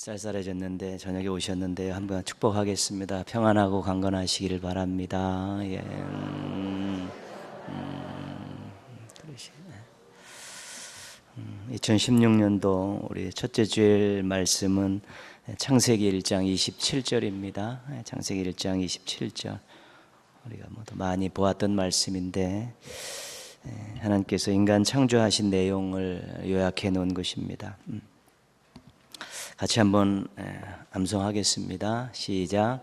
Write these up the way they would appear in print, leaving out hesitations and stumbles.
쌀쌀해졌는데 저녁에 오셨는데 한번 축복하겠습니다. 평안하고 강건하시기를 바랍니다. 예. 그러시네. 2016년도 우리 첫째 주일 말씀은 창세기 1장 27절입니다. 창세기 1장 27절 우리가 모두 많이 보았던 말씀인데 하나님께서 인간 창조하신 내용을 요약해 놓은 것입니다. 같이 한번 암송하겠습니다. 시작.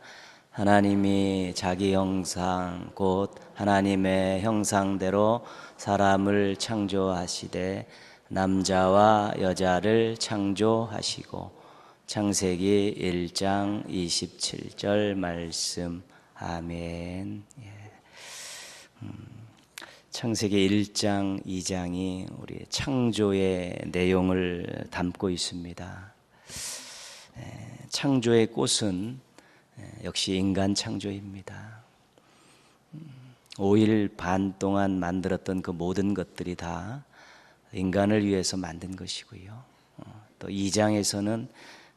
하나님이 자기 형상 곧 하나님의 형상대로 사람을 창조하시되 남자와 여자를 창조하시고. 창세기 1장 27절 말씀. 아멘. 창세기 1장 2장이 우리 창조의 내용을 담고 있습니다. 창조의 꽃은 역시 인간 창조입니다. 5일 반 동안 만들었던 그 모든 것들이 다 인간을 위해서 만든 것이고요. 또 2장에서는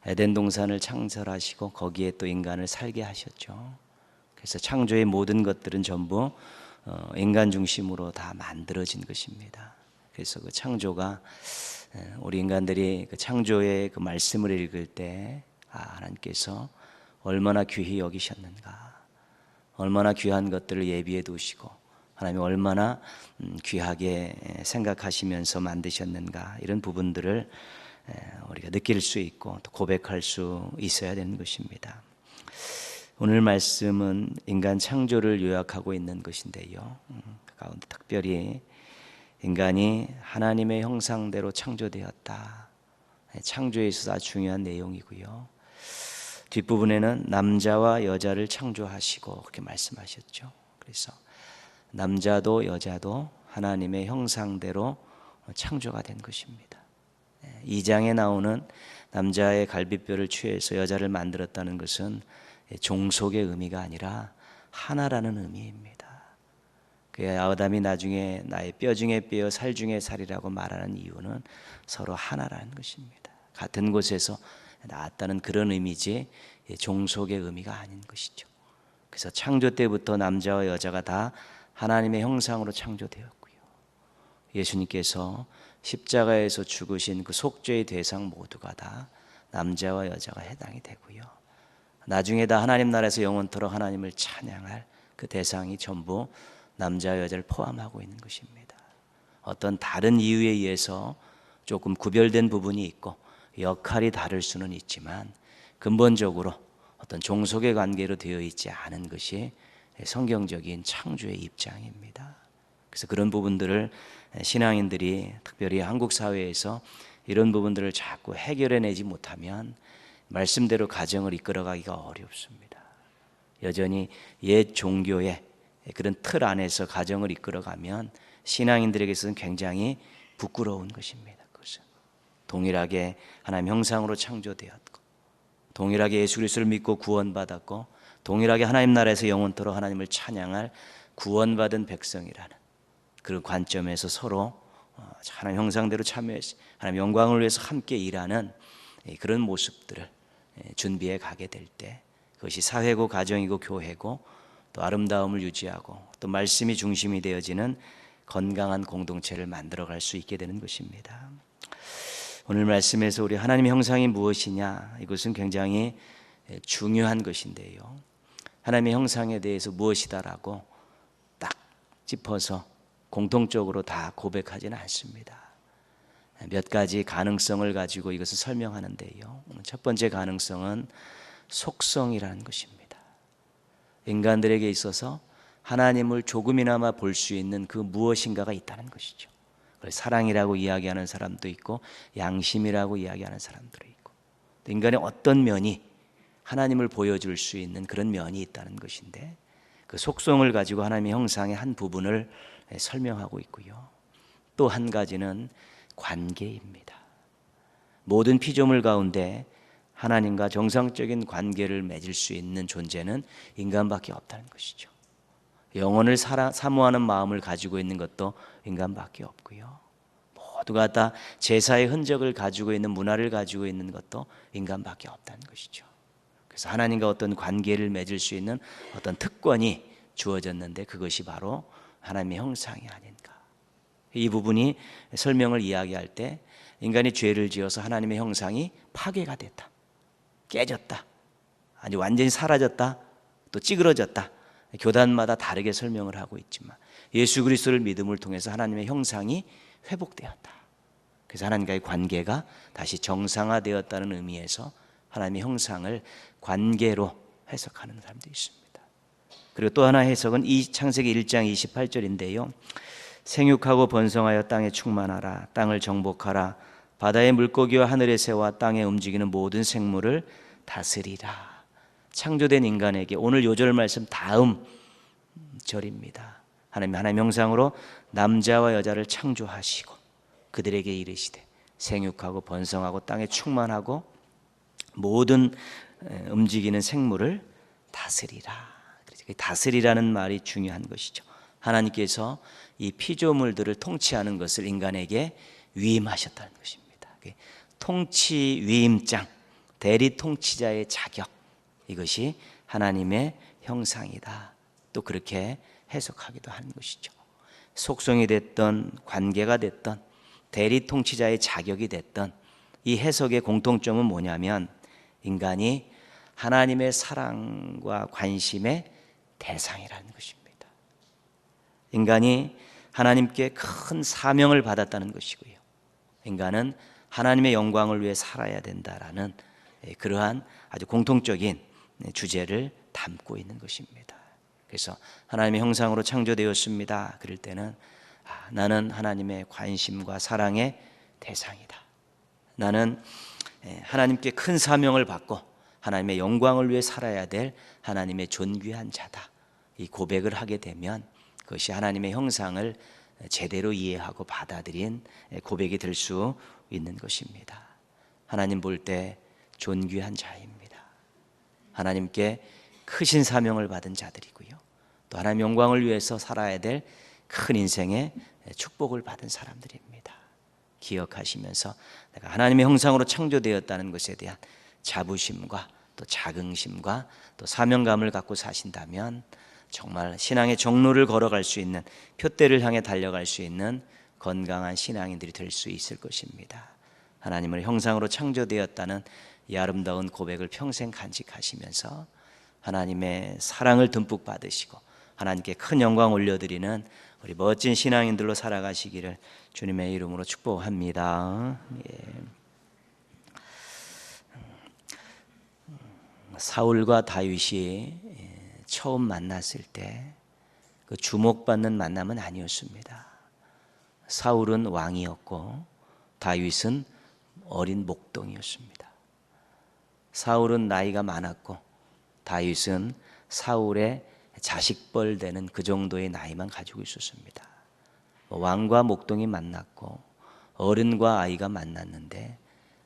에덴 동산을 창설하시고 거기에 또 인간을 살게 하셨죠. 그래서 창조의 모든 것들은 전부 인간 중심으로 다 만들어진 것입니다. 그래서 그 창조가 우리 인간들이 그 창조의 그 말씀을 읽을 때 하나님께서 얼마나 귀히 여기셨는가, 얼마나 귀한 것들을 예비해 두시고 하나님이 얼마나 귀하게 생각하시면서 만드셨는가, 이런 부분들을 우리가 느낄 수 있고 또 고백할 수 있어야 되는 것입니다. 오늘 말씀은 인간 창조를 요약하고 있는 것인데요, 그 가운데 특별히 인간이 하나님의 형상대로 창조되었다. 창조에 있어서 아주 중요한 내용이고요. 뒷부분에는 남자와 여자를 창조하시고 그렇게 말씀하셨죠. 그래서 남자도 여자도 하나님의 형상대로 창조가 된 것입니다. 2장에 나오는 남자의 갈비뼈를 취해서 여자를 만들었다는 것은 종속의 의미가 아니라 하나라는 의미입니다. 아담이 나중에 나의 뼈 중에 뼈, 살 중에 살이라고 말하는 이유는 서로 하나라는 것입니다. 같은 곳에서 나왔다는 그런 의미지 종속의 의미가 아닌 것이죠. 그래서 창조 때부터 남자와 여자가 다 하나님의 형상으로 창조되었고요. 예수님께서 십자가에서 죽으신 그 속죄의 대상 모두가 다 남자와 여자가 해당이 되고요. 나중에 다 하나님 나라에서 영원토록 하나님을 찬양할 그 대상이 전부 남자와 여자를 포함하고 있는 것입니다. 어떤 다른 이유에 의해서 조금 구별된 부분이 있고 역할이 다를 수는 있지만 근본적으로 어떤 종속의 관계로 되어 있지 않은 것이 성경적인 창조의 입장입니다. 그래서 그런 부분들을 신앙인들이 특별히 한국 사회에서 이런 부분들을 자꾸 해결해내지 못하면 말씀대로 가정을 이끌어가기가 어렵습니다. 여전히 옛 종교의 그런 틀 안에서 가정을 이끌어가면 신앙인들에게서는 굉장히 부끄러운 것입니다. 그것은 동일하게 하나님 형상으로 창조되었고 동일하게 예수 그리스도를 믿고 구원받았고 동일하게 하나님 나라에서 영원토록 하나님을 찬양할 구원받은 백성이라는 그런 관점에서 서로 하나님 형상대로 참여해서 하나님 영광을 위해서 함께 일하는 그런 모습들을 준비해 가게 될 때 그것이 사회고 가정이고 교회고 또 아름다움을 유지하고 또 말씀이 중심이 되어지는 건강한 공동체를 만들어갈 수 있게 되는 것입니다. 오늘 말씀에서 우리 하나님의 형상이 무엇이냐, 이것은 굉장히 중요한 것인데요, 하나님의 형상에 대해서 무엇이다라고 딱 짚어서 공통적으로 다 고백하지는 않습니다. 몇 가지 가능성을 가지고 이것을 설명하는데요, 첫 번째 가능성은 속성이라는 것입니다. 인간들에게 있어서 하나님을 조금이나마 볼 수 있는 그 무엇인가가 있다는 것이죠. 사랑이라고 이야기하는 사람도 있고 양심이라고 이야기하는 사람들이 있고 인간의 어떤 면이 하나님을 보여줄 수 있는 그런 면이 있다는 것인데 그 속성을 가지고 하나님의 형상의 한 부분을 설명하고 있고요. 또 한 가지는 관계입니다. 모든 피조물 가운데 하나님과 정상적인 관계를 맺을 수 있는 존재는 인간밖에 없다는 것이죠. 영혼을 사모하는 마음을 가지고 있는 것도 인간밖에 없고요. 모두가 다 제사의 흔적을 가지고 있는 문화를 가지고 있는 것도 인간밖에 없다는 것이죠. 그래서 하나님과 어떤 관계를 맺을 수 있는 어떤 특권이 주어졌는데 그것이 바로 하나님의 형상이 아닌가. 이 부분이 설명을 이야기할 때 인간이 죄를 지어서 하나님의 형상이 파괴가 됐다, 깨졌다, 아주 완전히 사라졌다, 또 찌그러졌다. 교단마다 다르게 설명을 하고 있지만 예수 그리스도를 믿음을 통해서 하나님의 형상이 회복되었다. 그래서 하나님과의 관계가 다시 정상화되었다는 의미에서 하나님의 형상을 관계로 해석하는 사람도 있습니다. 그리고 또 하나 해석은 이 창세기 1장 28절인데요. 생육하고 번성하여 땅에 충만하라. 땅을 정복하라. 바다의 물고기와 하늘의 새와 땅에 움직이는 모든 생물을 다스리라. 창조된 인간에게 오늘 요절 말씀 다음 절입니다. 하나님의 형상으로 남자와 여자를 창조하시고 그들에게 이르시되 생육하고 번성하고 땅에 충만하고 모든 움직이는 생물을 다스리라. 다스리라는 말이 중요한 것이죠. 하나님께서 이 피조물들을 통치하는 것을 인간에게 위임하셨다는 것입니다. 통치 위임장, 대리 통치자의 자격, 이것이 하나님의 형상이다. 또 그렇게 해석하기도 하는 것이죠. 속성이 됐던 관계가 됐던 대리 통치자의 자격이 됐던 이 해석의 공통점은 뭐냐면 인간이 하나님의 사랑과 관심의 대상이라는 것입니다. 인간이 하나님께 큰 사명을 받았다는 것이고요. 인간은 하나님의 영광을 위해 살아야 된다라는 그러한 아주 공통적인 주제를 담고 있는 것입니다. 그래서 하나님의 형상으로 창조되었습니다. 그럴 때는 나는 하나님의 관심과 사랑의 대상이다. 나는 하나님께 큰 사명을 받고 하나님의 영광을 위해 살아야 될 하나님의 존귀한 자다. 이 고백을 하게 되면 그것이 하나님의 형상을 제대로 이해하고 받아들인 고백이 될 수 있는 것입니다. 하나님 볼 때 존귀한 자입니다. 하나님께 크신 사명을 받은 자들이고요. 또 하나님의 영광을 위해서 살아야 될 큰 인생의 축복을 받은 사람들입니다. 기억하시면서 내가 하나님의 형상으로 창조되었다는 것에 대한 자부심과 또 자긍심과 또 사명감을 갖고 사신다면 정말 신앙의 정로를 걸어갈 수 있는, 표대를 향해 달려갈 수 있는 건강한 신앙인들이 될 수 있을 것입니다. 하나님을 형상으로 창조되었다는 이 아름다운 고백을 평생 간직하시면서 하나님의 사랑을 듬뿍 받으시고 하나님께 큰 영광 올려드리는 우리 멋진 신앙인들로 살아가시기를 주님의 이름으로 축복합니다. 사울과 다윗이 처음 만났을 때 그 주목받는 만남은 아니었습니다. 사울은 왕이었고 다윗은 어린 목동이었습니다. 사울은 나이가 많았고 다윗은 사울의 자식벌 되는 그 정도의 나이만 가지고 있었습니다. 왕과 목동이 만났고 어른과 아이가 만났는데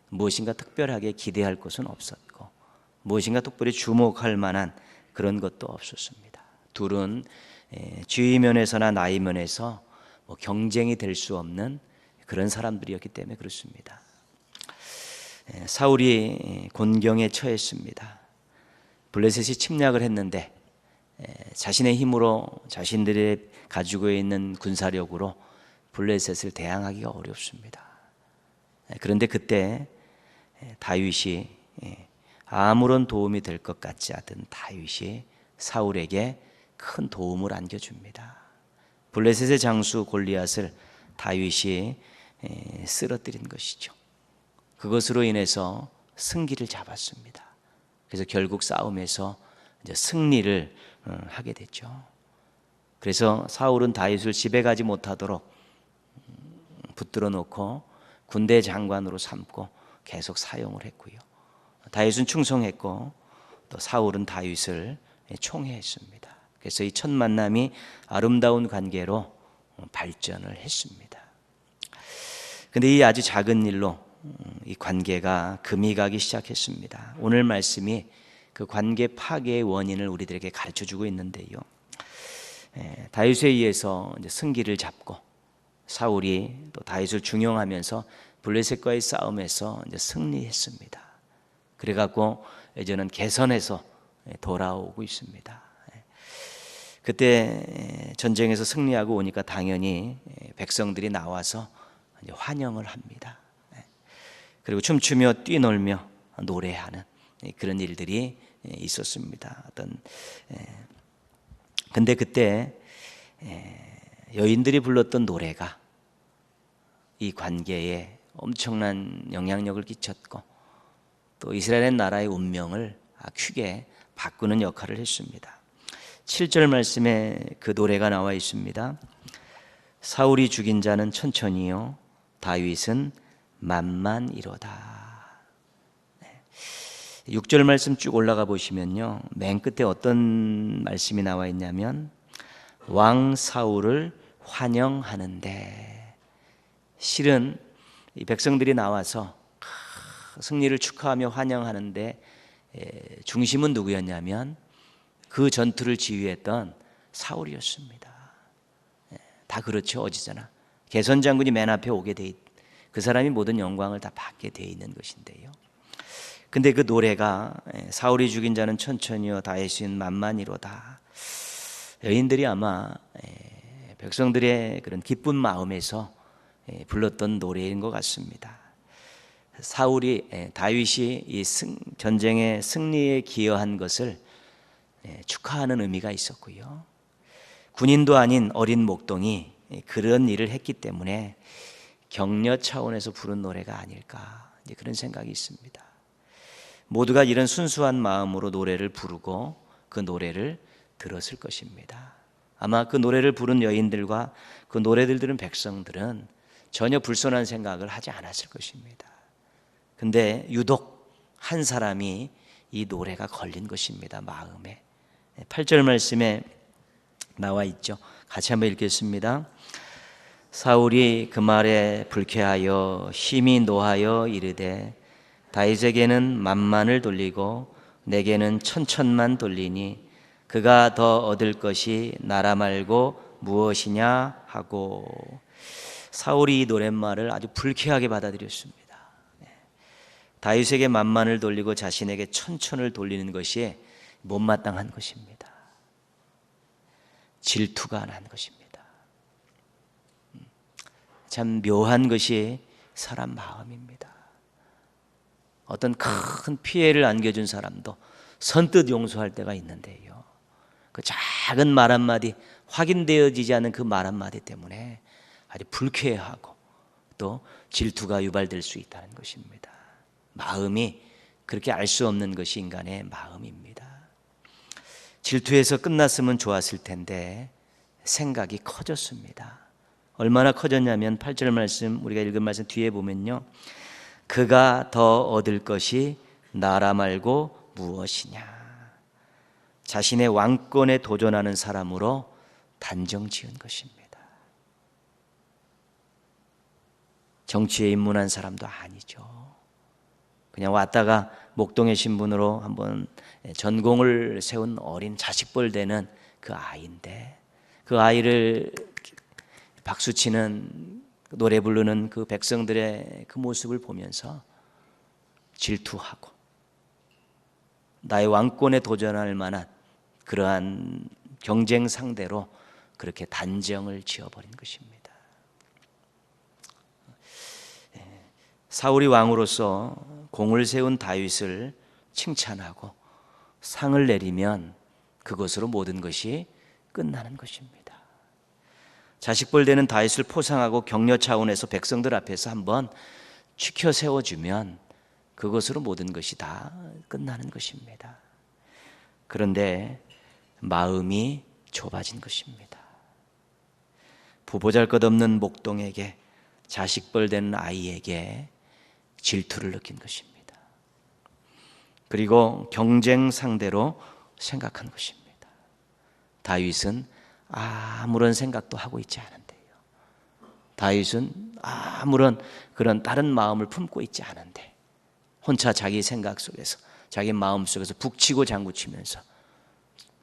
무엇인가 특별하게 기대할 것은 없었고 무엇인가 특별히 주목할 만한 그런 것도 없었습니다. 둘은 지위면에서나 나이면에서 경쟁이 될 수 없는 그런 사람들이었기 때문에 그렇습니다. 사울이 곤경에 처했습니다. 블레셋이 침략을 했는데 자신의 힘으로 자신들이 가지고 있는 군사력으로 블레셋을 대항하기가 어렵습니다. 그런데 그때 다윗이 아무런 도움이 될 것 같지 않던 다윗이 사울에게 큰 도움을 안겨줍니다. 블레셋의 장수 골리앗을 다윗이 쓰러뜨린 것이죠. 그것으로 인해서 승기를 잡았습니다. 그래서 결국 싸움에서 이제 승리를 하게 됐죠. 그래서 사울은 다윗을 집에 가지 못하도록 붙들어 놓고 군대 장관으로 삼고 계속 사용을 했고요. 다윗은 충성했고 또 사울은 다윗을 총애했습니다. 그래서 이 첫 만남이 아름다운 관계로 발전을 했습니다. 그런데 이 아주 작은 일로 이 관계가 금이 가기 시작했습니다. 오늘 말씀이 그 관계 파괴의 원인을 우리들에게 가르쳐주고 있는데요. 다윗에 의해서 이제 승기를 잡고 사울이 또 다윗을 중용하면서 블레셋과의 싸움에서 이제 승리했습니다. 그래갖고 이제는 개선해서 돌아오고 있습니다. 그때 전쟁에서 승리하고 오니까 당연히 백성들이 나와서 이제 환영을 합니다. 그리고 춤추며 뛰놀며 노래하는 그런 일들이 있었습니다. 근데 그때 여인들이 불렀던 노래가 이 관계에 엄청난 영향력을 끼쳤고 또 이스라엘 나라의 운명을 크게 바꾸는 역할을 했습니다. 7절 말씀에 그 노래가 나와 있습니다. 사울이 죽인 자는 천천히요 다윗은 만만이로다. 6절 말씀 쭉 올라가 보시면요, 맨 끝에 어떤 말씀이 나와 있냐면 왕 사울을 환영하는데, 실은 이 백성들이 나와서 승리를 축하하며 환영하는데 중심은 누구였냐면 그 전투를 지휘했던 사울이었습니다. 다 그렇죠. 어디서나 개선 장군이 맨 앞에 오게 돼 그 사람이 모든 영광을 다 받게 돼 있는 것인데요. 근데 그 노래가 사울이 죽인 자는 천천히요 다윗은 만만이로다. 여인들이 아마 백성들의 그런 기쁜 마음에서 불렀던 노래인 것 같습니다. 다윗이 이 전쟁의 승리에 기여한 것을 축하하는 의미가 있었고요. 군인도 아닌 어린 목동이 그런 일을 했기 때문에 격려 차원에서 부른 노래가 아닐까, 그런 생각이 있습니다. 모두가 이런 순수한 마음으로 노래를 부르고 그 노래를 들었을 것입니다. 아마 그 노래를 부른 여인들과 그 노래를 들은 백성들은 전혀 불손한 생각을 하지 않았을 것입니다. 근데 유독 한 사람이 이 노래가 걸린 것입니다. 마음에. 8절 말씀에 나와 있죠. 같이 한번 읽겠습니다. 사울이 그 말에 불쾌하여 심히 노하여 이르되 다윗에게는 만만을 돌리고 내게는 천천만 돌리니 그가 더 얻을 것이 나라 말고 무엇이냐 하고, 사울이 이 노랫말을 아주 불쾌하게 받아들였습니다. 다윗에게 만만을 돌리고 자신에게 천천을 돌리는 것이 못마땅한 것입니다. 질투가 난 것입니다. 참 묘한 것이 사람 마음입니다. 어떤 큰 피해를 안겨준 사람도 선뜻 용서할 때가 있는데요, 그 작은 말 한마디, 확인되어지지 않은 그 말 한마디 때문에 아주 불쾌하고 또 질투가 유발될 수 있다는 것입니다. 마음이 그렇게 알 수 없는 것이 인간의 마음입니다. 질투해서 끝났으면 좋았을 텐데 생각이 커졌습니다. 얼마나 커졌냐면 8절 말씀, 우리가 읽은 말씀 뒤에 보면요, 그가 더 얻을 것이 나라 말고 무엇이냐. 자신의 왕권에 도전하는 사람으로 단정 지은 것입니다. 정치에 입문한 사람도 아니죠. 그냥 왔다가 목동의 신분으로 한번 전공을 세운 어린 자식벌 되는 그 아이인데, 그 아이를 박수치는, 노래 부르는 그 백성들의 그 모습을 보면서 질투하고 나의 왕권에 도전할 만한 그러한 경쟁 상대로 그렇게 단정을 지어버린 것입니다. 사울이 왕으로서 공을 세운 다윗을 칭찬하고 상을 내리면 그것으로 모든 것이 끝나는 것입니다. 자식벌 되는 다윗을 포상하고 격려 차원에서 백성들 앞에서 한번 치켜 세워주면 그것으로 모든 것이 다 끝나는 것입니다. 그런데 마음이 좁아진 것입니다. 보잘것없는 목동에게, 자식벌 된 아이에게 질투를 느낀 것입니다. 그리고 경쟁 상대로 생각한 것입니다. 다윗은 아무런 생각도 하고 있지 않은데요, 다윗은 아무런 그런 다른 마음을 품고 있지 않은데 혼자 자기 생각 속에서, 자기 마음 속에서 북치고 장구치면서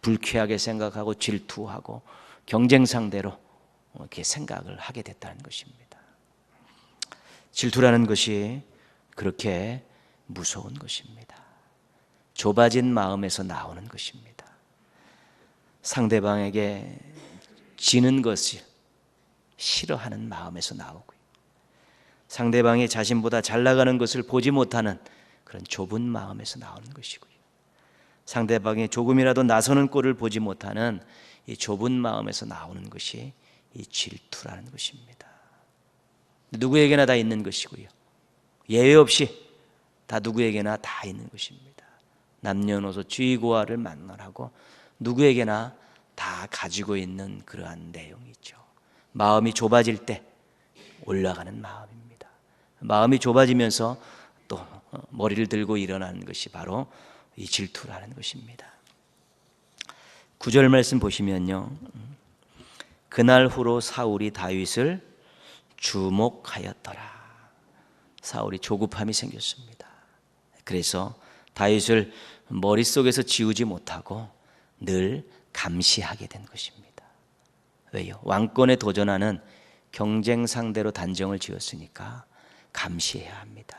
불쾌하게 생각하고 질투하고 경쟁 상대로 이렇게 생각을 하게 됐다는 것입니다. 질투라는 것이 그렇게 무서운 것입니다. 좁아진 마음에서 나오는 것입니다. 상대방에게 지는 것을 싫어하는 마음에서 나오고요. 상대방이 자신보다 잘 나가는 것을 보지 못하는 그런 좁은 마음에서 나오는 것이고요. 상대방이 조금이라도 나서는 꼴을 보지 못하는 이 좁은 마음에서 나오는 것이 이 질투라는 것입니다. 누구에게나 다 있는 것이고요. 예외 없이 다 누구에게나 다 있는 것입니다. 남녀노소 쥐고와를 만나라고 누구에게나 다 가지고 있는 그러한 내용이죠. 마음이 좁아질 때 올라가는 마음입니다. 마음이 좁아지면서 또 머리를 들고 일어나는 것이 바로 이 질투라는 것입니다. 9절 말씀 보시면요, 그날 후로 사울이 다윗을 주목하였더라. 사울이 조급함이 생겼습니다. 그래서 다윗을 머릿속에서 지우지 못하고 늘 감시하게 된 것입니다. 왜요? 왕권에 도전하는 경쟁 상대로 단정을 지었으니까 감시해야 합니다.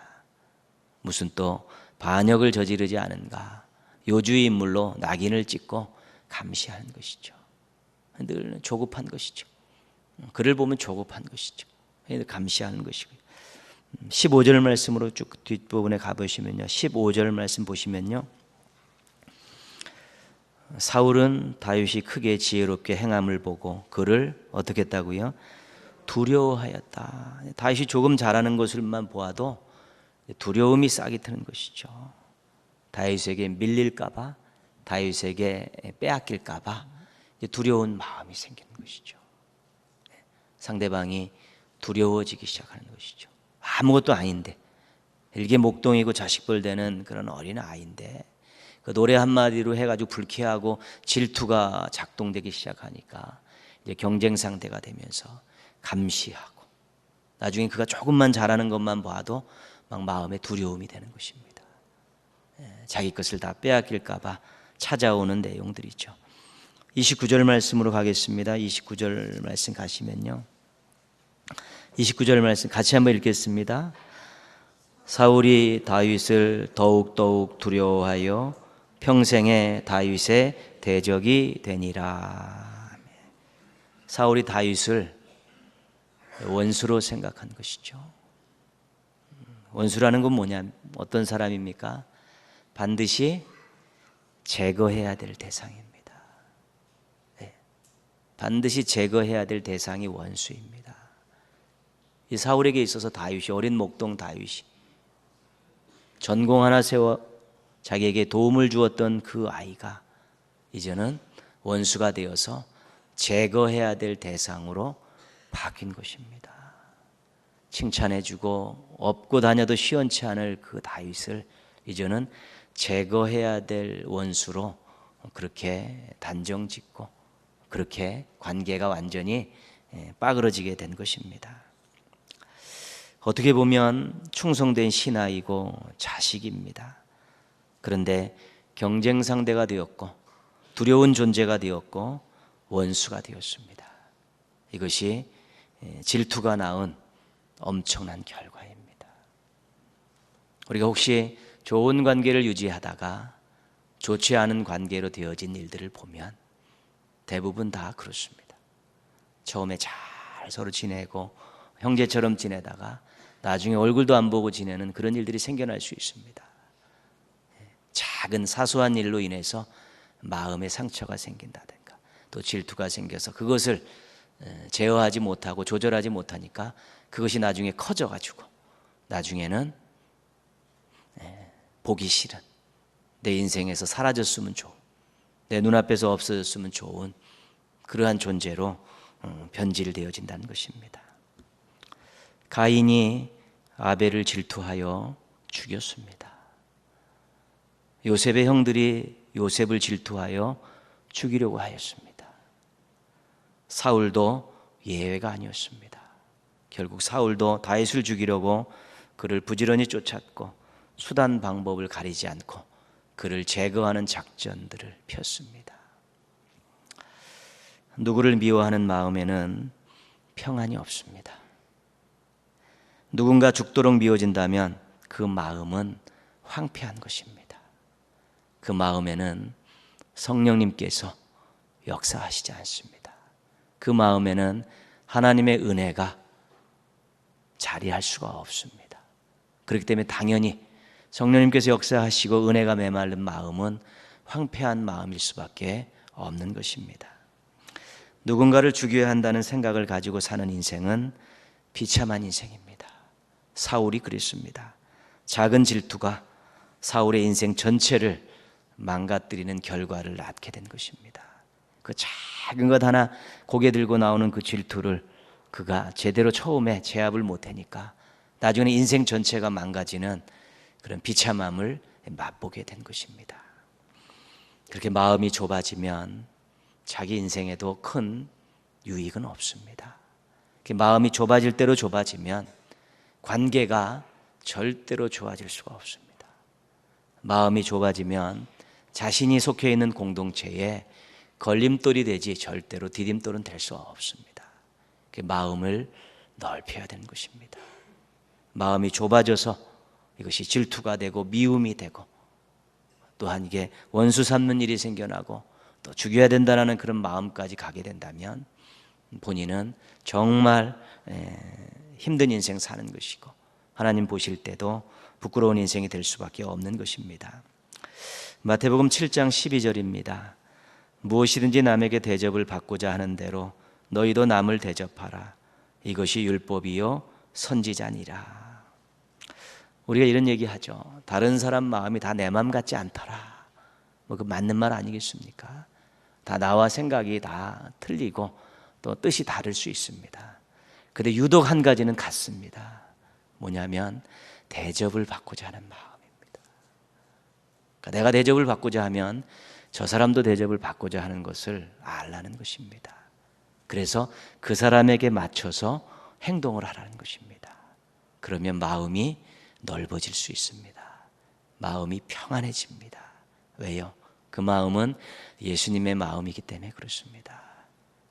무슨 또 반역을 저지르지 않은가, 요주의 인물로 낙인을 찍고 감시하는 것이죠. 늘 조급한 것이죠. 그를 보면 조급한 것이죠. 감시하는 것이고요. 15절 말씀으로 쭉 뒷부분에 가보시면요, 15절 말씀 보시면요, 사울은 다윗이 크게 지혜롭게 행함을 보고 그를 어떻게 했다고요? 두려워하였다. 다윗이 조금 잘하는 것을만 보아도 두려움이 싹이 트는 것이죠. 다윗에게 밀릴까봐, 다윗에게 빼앗길까봐 두려운 마음이 생기는 것이죠. 상대방이 두려워지기 시작하는 것이죠. 아무것도 아닌데, 일개 목동이고 자식벌 되는 그런 어린 아이인데 그 노래 한마디로 해가지고 불쾌하고 질투가 작동되기 시작하니까 이제 경쟁 상대가 되면서 감시하고, 나중에 그가 조금만 잘하는 것만 봐도 막 마음에 두려움이 되는 것입니다. 자기 것을 다 빼앗길까봐 찾아오는 내용들이죠. 29절 말씀으로 가겠습니다. 29절 말씀 가시면요, 29절 말씀 같이 한번 읽겠습니다. 사울이 다윗을 더욱더욱 두려워하여 평생에 다윗의 대적이 되니라. 사울이 다윗을 원수로 생각한 것이죠. 원수라는 건 뭐냐, 어떤 사람입니까? 반드시 제거해야 될 대상입니다. 네. 반드시 제거해야 될 대상이 원수입니다. 이 사울에게 있어서 다윗이, 어린 목동 다윗이 전공 하나 세워 자기에게 도움을 주었던 그 아이가 이제는 원수가 되어서 제거해야 될 대상으로 바뀐 것입니다. 칭찬해주고 업고 다녀도 시원치 않을 그 다윗을 이제는 제거해야 될 원수로 그렇게 단정짓고 그렇게 관계가 완전히 빠그러지게 된 것입니다. 어떻게 보면 충성된 신하이고 자식입니다. 그런데 경쟁 상대가 되었고 두려운 존재가 되었고 원수가 되었습니다. 이것이 질투가 낳은 엄청난 결과입니다. 우리가 혹시 좋은 관계를 유지하다가 좋지 않은 관계로 되어진 일들을 보면 대부분 다 그렇습니다. 처음에 잘 서로 지내고 형제처럼 지내다가 나중에 얼굴도 안 보고 지내는 그런 일들이 생겨날 수 있습니다. 작은 사소한 일로 인해서 마음의 상처가 생긴다든가 또 질투가 생겨서 그것을 제어하지 못하고 조절하지 못하니까 그것이 나중에 커져가지고 나중에는 보기 싫은, 내 인생에서 사라졌으면 좋은, 내 눈앞에서 없어졌으면 좋은 그러한 존재로 변질되어진다는 것입니다. 가인이 아벨을 질투하여 죽였습니다. 요셉의 형들이 요셉을 질투하여 죽이려고 하였습니다. 사울도 예외가 아니었습니다. 결국 사울도 다윗을 죽이려고 그를 부지런히 쫓았고 수단 방법을 가리지 않고 그를 제거하는 작전들을 폈습니다. 누구를 미워하는 마음에는 평안이 없습니다. 누군가 죽도록 미워진다면 그 마음은 황폐한 것입니다. 그 마음에는 성령님께서 역사하시지 않습니다. 그 마음에는 하나님의 은혜가 자리할 수가 없습니다. 그렇기 때문에 당연히 성령님께서 역사하시고 은혜가 메마른 마음은 황폐한 마음일 수밖에 없는 것입니다. 누군가를 죽여야 한다는 생각을 가지고 사는 인생은 비참한 인생입니다. 사울이 그랬습니다. 작은 질투가 사울의 인생 전체를 망가뜨리는 결과를 낳게 된 것입니다. 그 작은 것 하나 고개 들고 나오는 그 질투를 그가 제대로 처음에 제압을 못하니까 나중에 인생 전체가 망가지는 그런 비참함을 맛보게 된 것입니다. 그렇게 마음이 좁아지면 자기 인생에도 큰 유익은 없습니다. 마음이 좁아질 대로 좁아지면 관계가 절대로 좋아질 수가 없습니다. 마음이 좁아지면 자신이 속해 있는 공동체에 걸림돌이 되지 절대로 디딤돌은 될 수 없습니다. 마음을 넓혀야 되는 것입니다. 마음이 좁아져서 이것이 질투가 되고 미움이 되고 또한 이게 원수 삼는 일이 생겨나고 또 죽여야 된다는 그런 마음까지 가게 된다면 본인은 정말 힘든 인생 사는 것이고 하나님 보실 때도 부끄러운 인생이 될 수밖에 없는 것입니다. 마태복음 7장 12절입니다. 무엇이든지 남에게 대접을 받고자 하는 대로 너희도 남을 대접하라. 이것이 율법이요 선지자니라. 우리가 이런 얘기하죠. 다른 사람 마음이 다 내 마음 같지 않더라. 그 맞는 말 아니겠습니까? 다 나와 생각이 다 틀리고 또 뜻이 다를 수 있습니다. 그런데 유독 한 가지는 같습니다. 뭐냐면 대접을 받고자 하는 마음입니다. 그러니까 내가 대접을 받고자 하면 저 사람도 대접을 받고자 하는 것을 알라는 것입니다. 그래서 그 사람에게 맞춰서 행동을 하라는 것입니다. 그러면 마음이 넓어질 수 있습니다. 마음이 평안해집니다. 왜요? 그 마음은 예수님의 마음이기 때문에 그렇습니다.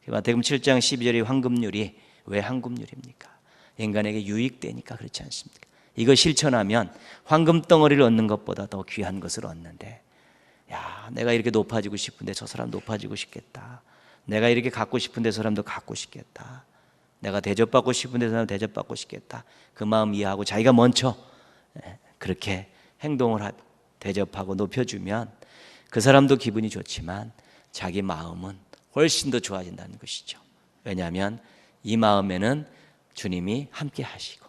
마태복음 7장 12절의 황금률이 왜 황금률입니까? 인간에게 유익되니까 그렇지 않습니까? 이거 실천하면 황금 덩어리를 얻는 것보다 더 귀한 것을 얻는데, 야, 내가 이렇게 높아지고 싶은데 저 사람 높아지고 싶겠다. 내가 이렇게 갖고 싶은데 저 사람도 갖고 싶겠다. 내가 대접받고 싶은데 저 사람 대접받고 싶겠다. 그 마음 이해하고 자기가 먼저 그렇게 행동을 하고 대접하고 높여주면 그 사람도 기분이 좋지만 자기 마음은 훨씬 더 좋아진다는 것이죠. 왜냐하면 이 마음에는 주님이 함께 하시고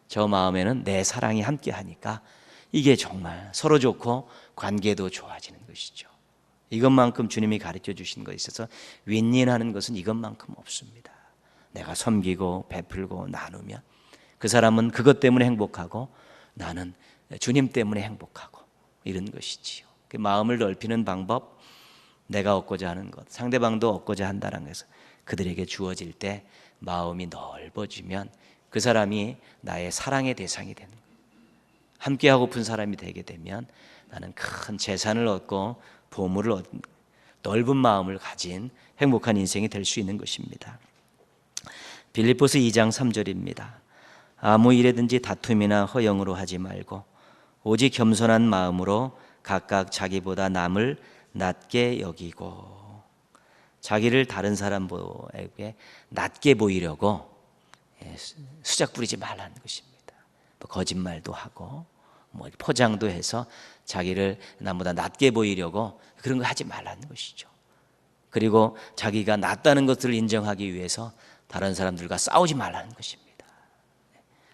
저 마음에는 내 사랑이 함께 하니까 이게 정말 서로 좋고 관계도 좋아지는 것이죠. 이것만큼 주님이 가르쳐 주신 것에 있어서 윈윈하는 것은 이것만큼 없습니다. 내가 섬기고 베풀고 나누면 그 사람은 그것 때문에 행복하고 나는 주님 때문에 행복하고 이런 것이지요. 그 마음을 넓히는 방법, 내가 얻고자 하는 것, 상대방도 얻고자 한다는 것은 그들에게 주어질 때 마음이 넓어지면 그 사람이 나의 사랑의 대상이 되는 거예요. 함께 하고픈 사람이 되게 되면 나는 큰 재산을 얻고 보물을 얻고 넓은 마음을 가진 행복한 인생이 될 수 있는 것입니다. 빌립보서 2장 3절입니다. 아무 일에든지 다툼이나 허영으로 하지 말고 오직 겸손한 마음으로 각각 자기보다 남을 낮게 여기고, 자기를 다른 사람에게 낮게 보이려고 수작 부리지 말라는 것입니다. 거짓말도 하고 포장도 해서 자기를 남보다 낮게 보이려고 그런 거 하지 말라는 것이죠. 그리고 자기가 낫다는 것을 인정하기 위해서 다른 사람들과 싸우지 말라는 것입니다.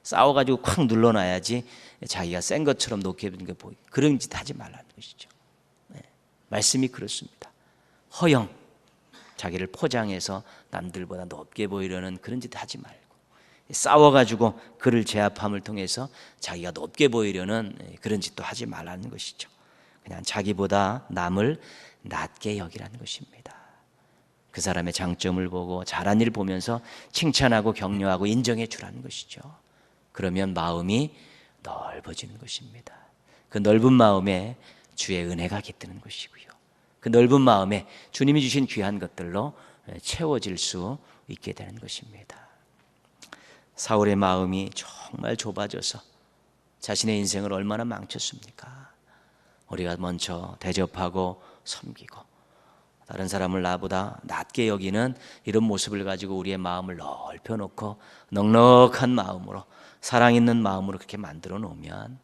싸워가지고 콱 눌러놔야지 자기가 센 것처럼 높게 보이는 게 보이고 그런 짓 하지 말라는 것이죠. 말씀이 그렇습니다. 허영, 자기를 포장해서 남들보다 높게 보이려는 그런 짓 하지 말고, 싸워가지고 그를 제압함을 통해서 자기가 높게 보이려는 그런 짓도 하지 말라는 것이죠. 그냥 자기보다 남을 낮게 여기라는 것입니다. 그 사람의 장점을 보고 잘한 일 보면서 칭찬하고 격려하고 인정해 주라는 것이죠. 그러면 마음이 넓어지는 것입니다. 그 넓은 마음에 주의 은혜가 깃드는 것이고요. 그 넓은 마음에 주님이 주신 귀한 것들로 채워질 수 있게 되는 것입니다. 사울의 마음이 정말 좁아져서 자신의 인생을 얼마나 망쳤습니까? 우리가 먼저 대접하고 섬기고 다른 사람을 나보다 낮게 여기는 이런 모습을 가지고 우리의 마음을 넓혀놓고 넉넉한 마음으로, 사랑 있는 마음으로 그렇게 만들어 놓으면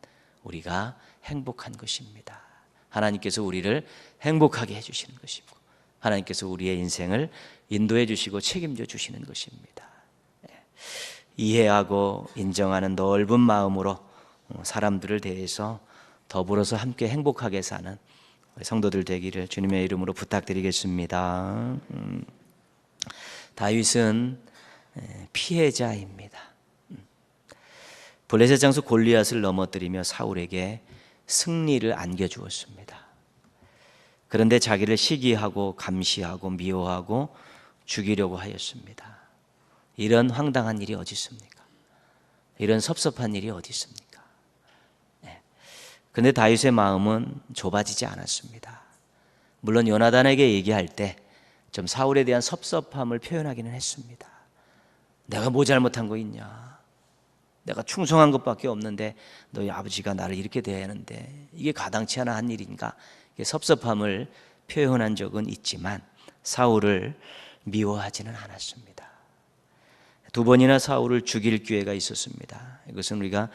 우리가 행복한 것입니다. 하나님께서 우리를 행복하게 해주시는 것이고 하나님께서 우리의 인생을 인도해 주시고 책임져 주시는 것입니다. 이해하고 인정하는 넓은 마음으로 사람들을 대해서 더불어서 함께 행복하게 사는 성도들 되기를 주님의 이름으로 부탁드리겠습니다. 다윗은 피해자입니다. 블레셋 장수 골리앗을 넘어뜨리며 사울에게 승리를 안겨주었습니다. 그런데 자기를 시기하고 감시하고 미워하고 죽이려고 하였습니다. 이런 황당한 일이 어디 있습니까? 이런 섭섭한 일이 어디 있습니까? 그런데 다윗의 마음은 좁아지지 않았습니다. 물론 요나단에게 얘기할 때 좀 사울에 대한 섭섭함을 표현하기는 했습니다. 내가 뭐 잘못한 거 있냐? 내가 충성한 것밖에 없는데 너희 아버지가 나를 이렇게 대하는데 이게 가당치 않아 한 일인가? 섭섭함을 표현한 적은 있지만 사울을 미워하지는 않았습니다. 두 번이나 사울을 죽일 기회가 있었습니다. 이것은 우리가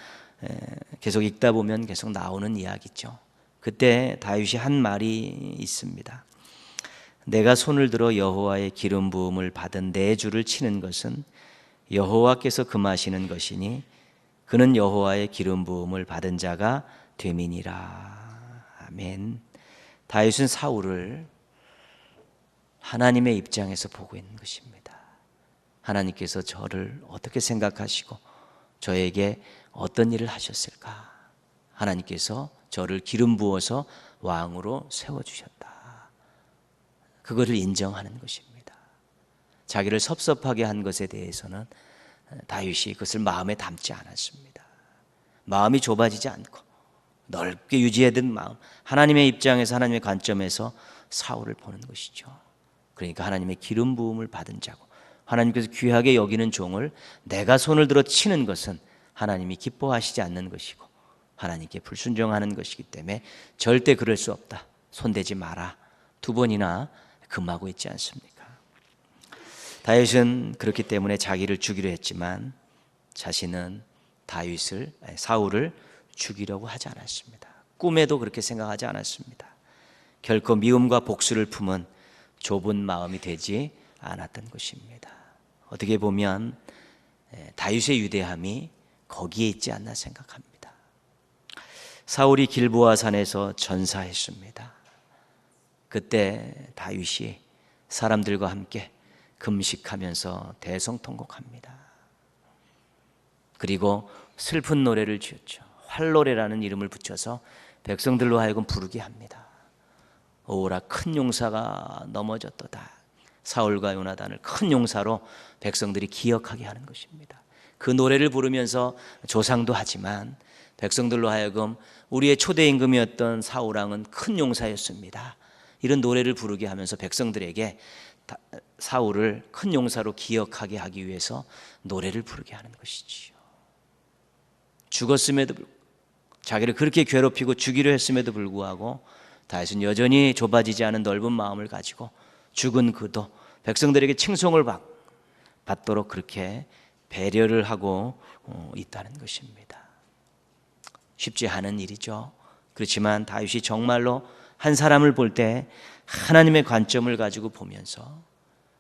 계속 읽다 보면 계속 나오는 이야기죠. 그때 다윗이 한 말이 있습니다. 내가 손을 들어 여호와의 기름 부음을 받은 내 주를 치는 것은 여호와께서 금하시는 것이니 그는 여호와의 기름 부음을 받은 자가 됨이니라. 아멘. 다윗은 사울을 하나님의 입장에서 보고 있는 것입니다. 하나님께서 저를 어떻게 생각하시고 저에게 어떤 일을 하셨을까? 하나님께서 저를 기름 부어서 왕으로 세워주셨다. 그거를 인정하는 것입니다. 자기를 섭섭하게 한 것에 대해서는 다윗이 그것을 마음에 담지 않았습니다. 마음이 좁아지지 않고 넓게 유지해야 된 마음, 하나님의 입장에서 하나님의 관점에서 사울을 보는 것이죠. 그러니까 하나님의 기름 부음을 받은 자고 하나님께서 귀하게 여기는 종을 내가 손을 들어 치는 것은 하나님이 기뻐하시지 않는 것이고 하나님께 불순종하는 것이기 때문에 절대 그럴 수 없다. 손대지 마라. 두 번이나 금하고 있지 않습니까? 다윗은 그렇기 때문에 자기를 죽이려 했지만 자신은 사울을 죽이려고 하지 않았습니다. 꿈에도 그렇게 생각하지 않았습니다. 결코 미움과 복수를 품은 좁은 마음이 되지 않았던 것입니다. 어떻게 보면 다윗의 위대함이 거기에 있지 않나 생각합니다. 사울이 길보아 산에서 전사했습니다. 그때 다윗이 사람들과 함께 금식하면서 대성통곡합니다. 그리고 슬픈 노래를 지었죠. 활노래라는 이름을 붙여서 백성들로 하여금 부르게 합니다. 오라 큰 용사가 넘어졌도다. 사울과 요나단을 큰 용사로 백성들이 기억하게 하는 것입니다. 그 노래를 부르면서 조상도 하지만 백성들로 하여금 우리의 초대 임금이었던 사울왕은 큰 용사였습니다. 이런 노래를 부르게 하면서 백성들에게 사울을 큰 용사로 기억하게 하기 위해서 노래를 부르게 하는 것이지요. 죽었음에도 불구하고 자기를 그렇게 괴롭히고 죽이려 했음에도 불구하고 다윗은 여전히 좁아지지 않은 넓은 마음을 가지고 죽은 그도 백성들에게 칭송을 받도록 그렇게 배려를 하고 있다는 것입니다. 쉽지 않은 일이죠. 그렇지만 다윗이 정말로 한 사람을 볼 때 하나님의 관점을 가지고 보면서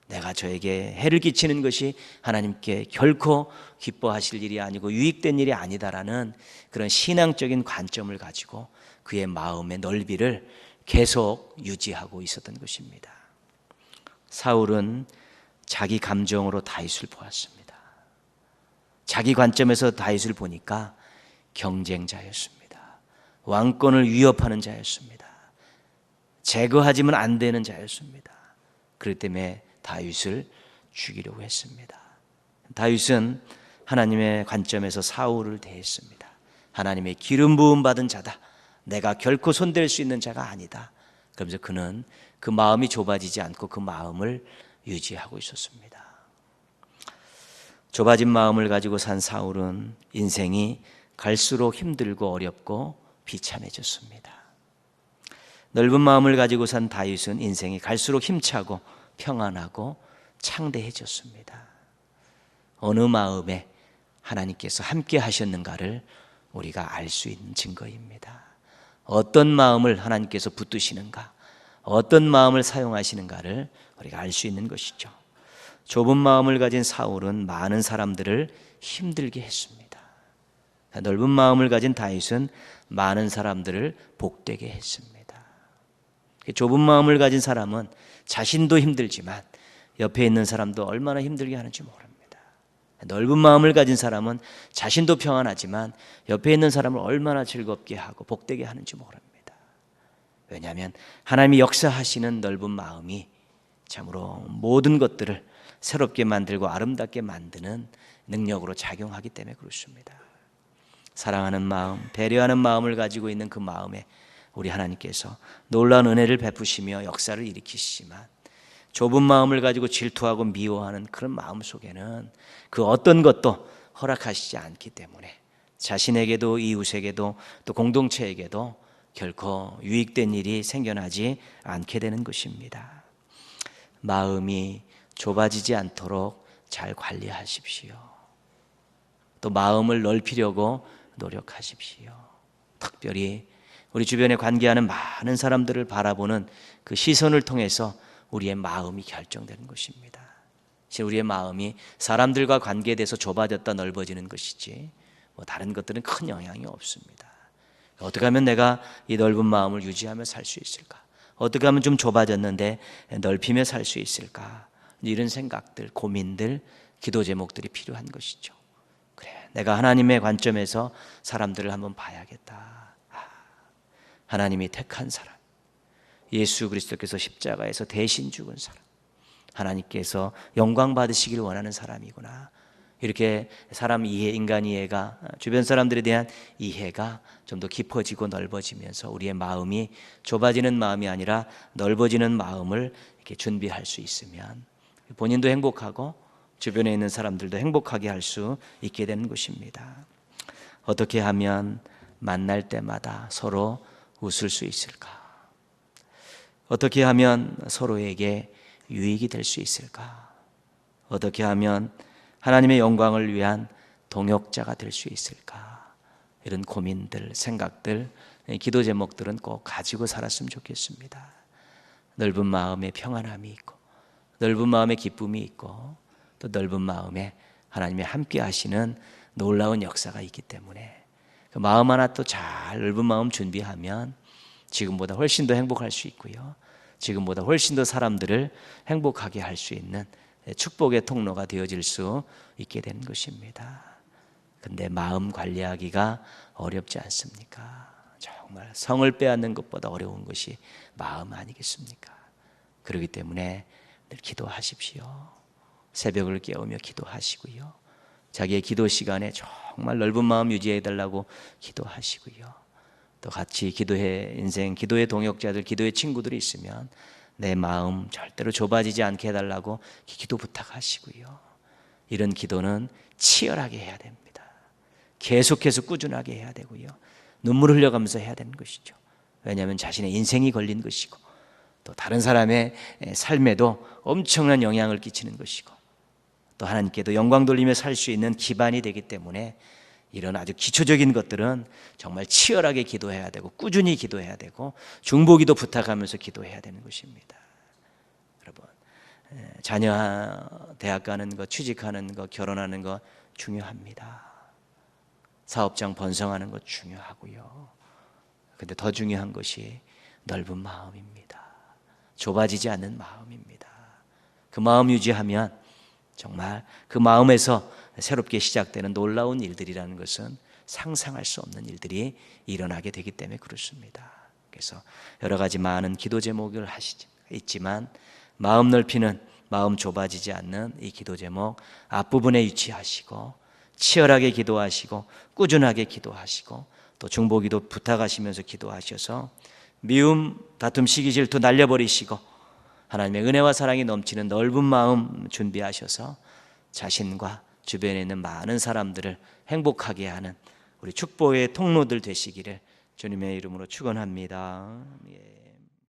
내가 저에게 해를 끼치는 것이 하나님께 결코 기뻐하실 일이 아니고 유익된 일이 아니다라는 그런 신앙적인 관점을 가지고 그의 마음의 넓이를 계속 유지하고 있었던 것입니다. 사울은 자기 감정으로 다윗을 보았습니다. 자기 관점에서 다윗을 보니까 경쟁자였습니다. 왕권을 위협하는 자였습니다. 제거하지면 안 되는 자였습니다. 그렇기 때문에 다윗을 죽이려고 했습니다. 다윗은 하나님의 관점에서 사울을 대했습니다. 하나님의 기름 부음 받은 자다. 내가 결코 손댈 수 있는 자가 아니다. 그러면서 그는 그 마음이 좁아지지 않고 그 마음을 유지하고 있었습니다. 좁아진 마음을 가지고 산 사울은 인생이 갈수록 힘들고 어렵고 비참해졌습니다. 넓은 마음을 가지고 산 다윗은 인생이 갈수록 힘차고 평안하고 창대해졌습니다. 어느 마음에 하나님께서 함께 하셨는가를 우리가 알 수 있는 증거입니다. 어떤 마음을 하나님께서 붙드시는가, 어떤 마음을 사용하시는가를 우리가 알 수 있는 것이죠. 좁은 마음을 가진 사울은 많은 사람들을 힘들게 했습니다. 넓은 마음을 가진 다윗은 많은 사람들을 복되게 했습니다. 좁은 마음을 가진 사람은 자신도 힘들지만 옆에 있는 사람도 얼마나 힘들게 하는지 모릅니다. 넓은 마음을 가진 사람은 자신도 평안하지만 옆에 있는 사람을 얼마나 즐겁게 하고 복되게 하는지 모릅니다. 왜냐하면 하나님이 역사하시는 넓은 마음이 참으로 모든 것들을 새롭게 만들고 아름답게 만드는 능력으로 작용하기 때문에 그렇습니다. 사랑하는 마음, 배려하는 마음을 가지고 있는 그 마음에 우리 하나님께서 놀라운 은혜를 베푸시며 역사를 일으키시지만, 좁은 마음을 가지고 질투하고 미워하는 그런 마음 속에는 그 어떤 것도 허락하시지 않기 때문에 자신에게도 이웃에게도 또 공동체에게도 결코 유익된 일이 생겨나지 않게 되는 것입니다. 마음이 좁아지지 않도록 잘 관리하십시오. 또 마음을 넓히려고 노력하십시오. 특별히 우리 주변에 관계하는 많은 사람들을 바라보는 그 시선을 통해서 우리의 마음이 결정되는 것입니다. 우리의 마음이 사람들과 관계에 대해서 좁아졌다 넓어지는 것이지 다른 것들은 큰 영향이 없습니다. 어떻게 하면 내가 이 넓은 마음을 유지하며 살 수 있을까? 어떻게 하면 좀 좁아졌는데 넓히며 살 수 있을까? 이런 생각들, 고민들, 기도 제목들이 필요한 것이죠. 그래, 내가 하나님의 관점에서 사람들을 한번 봐야겠다. 하나님이 택한 사람, 예수 그리스도께서 십자가에서 대신 죽은 사람, 하나님께서 영광 받으시기를 원하는 사람이구나. 이렇게 사람 이해, 인간 이해가, 주변 사람들에 대한 이해가 좀 더 깊어지고 넓어지면서 우리의 마음이 좁아지는 마음이 아니라 넓어지는 마음을 이렇게 준비할 수 있으면 본인도 행복하고 주변에 있는 사람들도 행복하게 할 수 있게 되는 것입니다. 어떻게 하면 만날 때마다 서로 웃을 수 있을까? 어떻게 하면 서로에게 유익이 될 수 있을까? 어떻게 하면 하나님의 영광을 위한 동역자가 될 수 있을까? 이런 고민들, 생각들, 기도 제목들은 꼭 가지고 살았으면 좋겠습니다. 넓은 마음에 평안함이 있고, 넓은 마음에 기쁨이 있고, 또 넓은 마음에 하나님의 함께 하시는 놀라운 역사가 있기 때문에 그 마음 하나 또 잘 넓은 마음 준비하면 지금보다 훨씬 더 행복할 수 있고요, 지금보다 훨씬 더 사람들을 행복하게 할 수 있는 축복의 통로가 되어질 수 있게 되는 것입니다. 근데 마음 관리하기가 어렵지 않습니까? 정말 성을 빼앗는 것보다 어려운 것이 마음 아니겠습니까? 그렇기 때문에 늘 기도하십시오. 새벽을 깨우며 기도하시고요, 자기의 기도 시간에 정말 넓은 마음 유지해 달라고 기도하시고요, 또 같이 기도의 인생, 기도의 동역자들, 기도의 친구들이 있으면 내 마음 절대로 좁아지지 않게 해달라고 기도 부탁하시고요. 이런 기도는 치열하게 해야 됩니다. 계속해서 꾸준하게 해야 되고요, 눈물 흘려가면서 해야 되는 것이죠. 왜냐하면 자신의 인생이 걸린 것이고 또 다른 사람의 삶에도 엄청난 영향을 끼치는 것이고 또 하나님께도 영광 돌리며 살 수 있는 기반이 되기 때문에 이런 아주 기초적인 것들은 정말 치열하게 기도해야 되고 꾸준히 기도해야 되고 중보기도 부탁하면서 기도해야 되는 것입니다. 여러분, 자녀 대학 가는 거, 취직하는 거, 결혼하는 거 중요합니다. 사업장 번성하는 것 중요하고요. 근데 더 중요한 것이 넓은 마음입니다. 좁아지지 않는 마음입니다. 그 마음 유지하면 정말 그 마음에서 새롭게 시작되는 놀라운 일들이라는 것은 상상할 수 없는 일들이 일어나게 되기 때문에 그렇습니다. 그래서 여러 가지 많은 기도 제목을 있지만 마음 넓히는, 마음 좁아지지 않는 이 기도 제목 앞부분에 유치하시고 치열하게 기도하시고 꾸준하게 기도하시고 또 중보기도 부탁하시면서 기도하셔서 미움, 다툼, 시기, 질투 날려버리시고 하나님의 은혜와 사랑이 넘치는 넓은 마음 준비하셔서 자신과 주변에 있는 많은 사람들을 행복하게 하는 우리 축복의 통로들 되시기를 주님의 이름으로 축원합니다. 예.